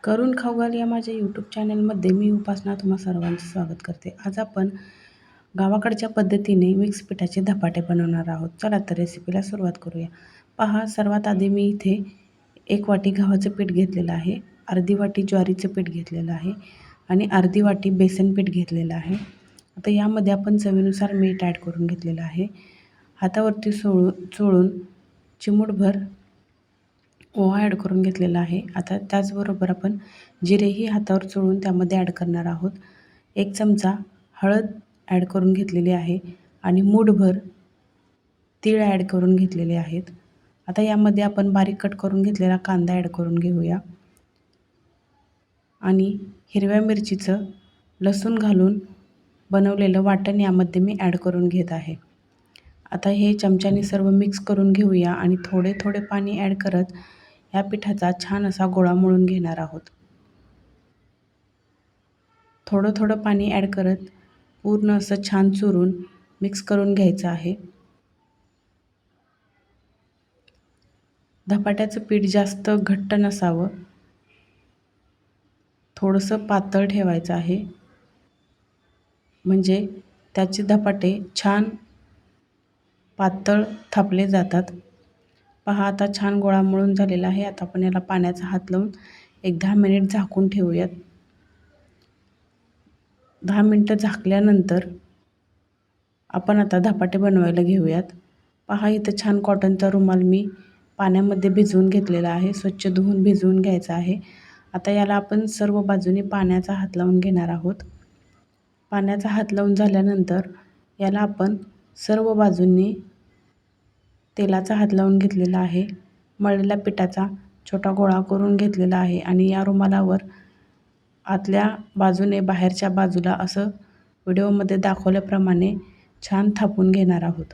करून खाऊ घाल या माझ्या यूट्यूब चॅनलमध्ये मी उपासना तुम्हा सर्वांचं स्वागत करते. आज आपण गावाकडच्या पद्धतीने मिक्स पिठाचे धपाटे बनवणार आहोत. चला तर रेसिपीला सुरुवात करूया. पहा, सर्वात आधी मी इथे 1 वाटी गव्हाचं पीठ घेतलेलं आहे, अर्धी वाटी ज्वारीचं पीठ घेतलेलं आहे आणि अर्धी वाटी बेसन पीठ घेतलेलं आहे. आता यामध्ये आपण चवीनुसार मीठ ॲड करून घेतलेलं आहे. हातावरती चोळून चिमूटभर ओवा ॲड करून घेतलेला आहे. आता त्याचबरोबर आपण जिरेही हातावर चोळून त्यामध्ये ॲड करणार आहोत. 1 चमचा हळद ॲड करून घेतलेली आहे आणि मूठभर तीळ ॲड करून घेतलेले आहेत. आता यामध्ये आपण बारीक कट करून घेतलेला कांदा ॲड करून घेऊया आणि हिरव्या मिरचीचं लसूण घालून बनवलेलं वाटण यामध्ये मी ॲड करून घेत आहे. आता हे चमच्याने सर्व मिक्स करून घेऊया आणि थोडे थोडे पाणी ॲड करत या पिठाचा छान असा गोळा मळून घेणार आहोत. थोडं थोडं पाणी ॲड करत पूर्ण असं छान चुरून मिक्स करून घ्यायचं आहे. धपाट्याचं पीठ जास्त घट्ट नसावं, थोडंसं पातळ ठेवायचं आहे, म्हणजे त्याचे धपाटे छान पातळ थापले जातात. पहा, आता छान गोळा मळून झालेला आहे. आता आपण याला पाण्याचा हात लावून एक 10 मिनिट झाकून ठेवूयात. 10 मिनटं झाकल्यानंतर आपण आता धपाटे बनवायला घेऊयात. पहा, इथं छान कॉटनचा रुमाल मी पाण्यामध्ये भिजवून घेतलेला आहे. स्वच्छ धुवून भिजवून घ्यायचा आहे. आता याला आपण सर्व बाजूने पाण्याचा हात लावून घेणार आहोत. पाण्याचा हात लावून झाल्यानंतर याला आपण सर्व बाजूंनी तेलाचा हात लावून घेतलेला आहे. मळलेल्या पिठाचा छोटा गोळा करून घेतलेला आहे आणि या रुमालावर आतल्या बाजूने बाहेरच्या बाजूला असं व्हिडिओमध्ये दाखवल्याप्रमाणे छान थापून घेणार आहोत.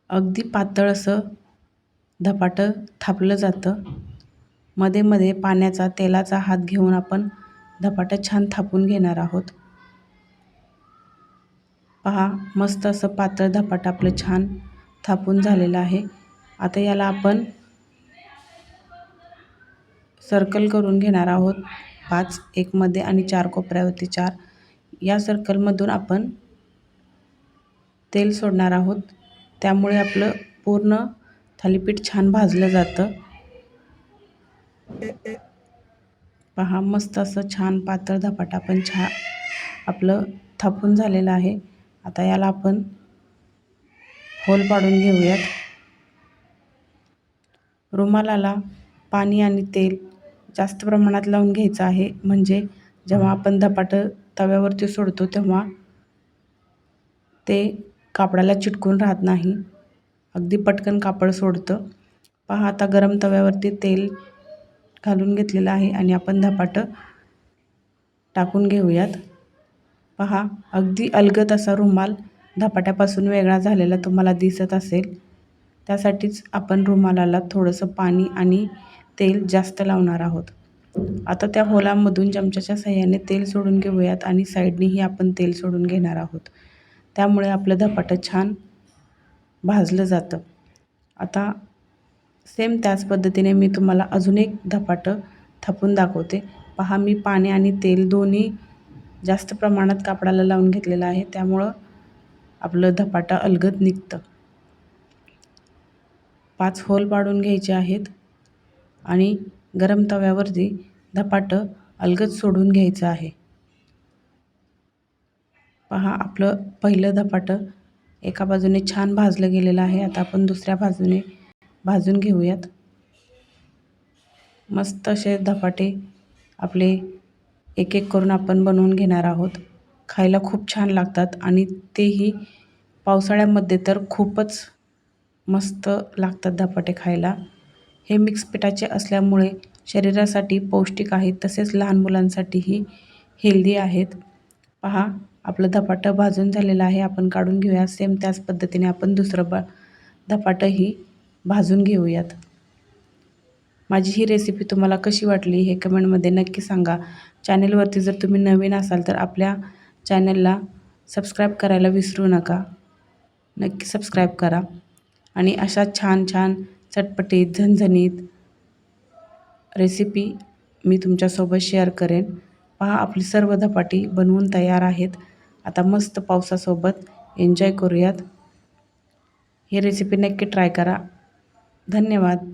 अगदी पातळ असं धपाटं थापलं जातं. मध्ये मध्ये पाण्याचा तेलाचा हात घेऊन आपण धपाटं छान थापून घेणार आहोत. पहा, मस्त असं पातळ धपाटं आपलं छान थापून झालेलं आहे. आता याला आपण सर्कल करून घेणार आहोत. 5 एकमध्ये आणि 4 कोपऱ्यावरती 4. या सर्कलमधून आपण तेल सोडणार आहोत. त्यामुळे आपलं पूर्ण थालीपीठ छान भाजलं जातं. पहा, मस्त असं छान पातळ धपाटा आपण आपलं थापून झालेलं आहे. आता याला आपण होल पाडून घेऊयात. रुमालाला पाणी आणि तेल जास्त प्रमाणात लावून घ्यायचं आहे, म्हणजे जेव्हा आपण धपाटं तव्यावरती सोडतो तेव्हा ते कापडाला चिटकून राहत नाही. अगदी पटकन कापड सोडतं. पहा, आता गरम तव्यावरती तेल घालून घेतलेलं आहे आणि आपण धपाटं टाकून घेऊयात. पहा, अगदी अलगद असा रुमाल धपाट्यापासून वेगळा झालेला तुम्हाला दिसत असेल. त्यासाठीच आपण रुमालाला थोडंसं पाणी आणि तेल जास्त लावणार आहोत. आता त्या होलामधून चमच्याच्या साहाय्याने तेल सोडून घेऊयात आणि साईडनेही आपण तेल सोडून घेणार आहोत. त्यामुळे आपलं धपाटं छान भाजलं जातं. आता सेम त्याच पद्धतीने मी तुम्हाला अजून एक धपाटं थापून दाखवते. पहा, मी पाणी आणि तेल दोन्ही जास्त प्रमाणात कापडाला लावून घेतलेलं आहे, त्यामुळं आपलं धपाटं अलगद निघतं. 5 होल पाडून घ्यायचे आहेत आणि गरम तव्यावरती धपाटं अलगद सोडून घ्यायचं आहे. पहा, आपलं पहिलं धपाटं एका बाजूने छान भाजलं गेलेलं आहे. आता आपण दुसऱ्या बाजूने भाजून घेऊयात. मस्त असे धपाटे आपले एक एक करून आपण बनवून घेणार आहोत. खायला खूप छान लागतात आणि तेही पावसाळ्यामध्ये तर खूपच मस्त लागतात धपाटे खायला. हे मिक्स पिठाचे असल्यामुळे शरीरासाठी पौष्टिक आहेत, तसेच लहान मुलांसाठीही हेल्दी आहेत. पहा, आपलं धपाटं भाजून झालेलं आहे. आपण काढून घेऊया. सेम त्याच पद्धतीने आपण दुसरं धपाटंही भाजून घेऊयात. माझी ही रेसिपी तुम्हाला कशी वाटली हे कमेंटमध्ये नक्की सांगा. चॅनेलवरती जर तुम्ही नवीन असाल तर आपल्या चॅनलला सबस्क्राईब करायला विसरू नका. नक्की सबस्क्राईब करा आणि अशा छान छान चटपटीत झणझणीत रेसिपी मी तुमच्यासोबत शेअर करेन. पहा आपली सर्व धपाटी बनवून तयार आहेत. आता मस्त पावसासोबत एन्जॉय करूयात. ही रेसिपी नक्की ट्राय करा. धन्यवाद.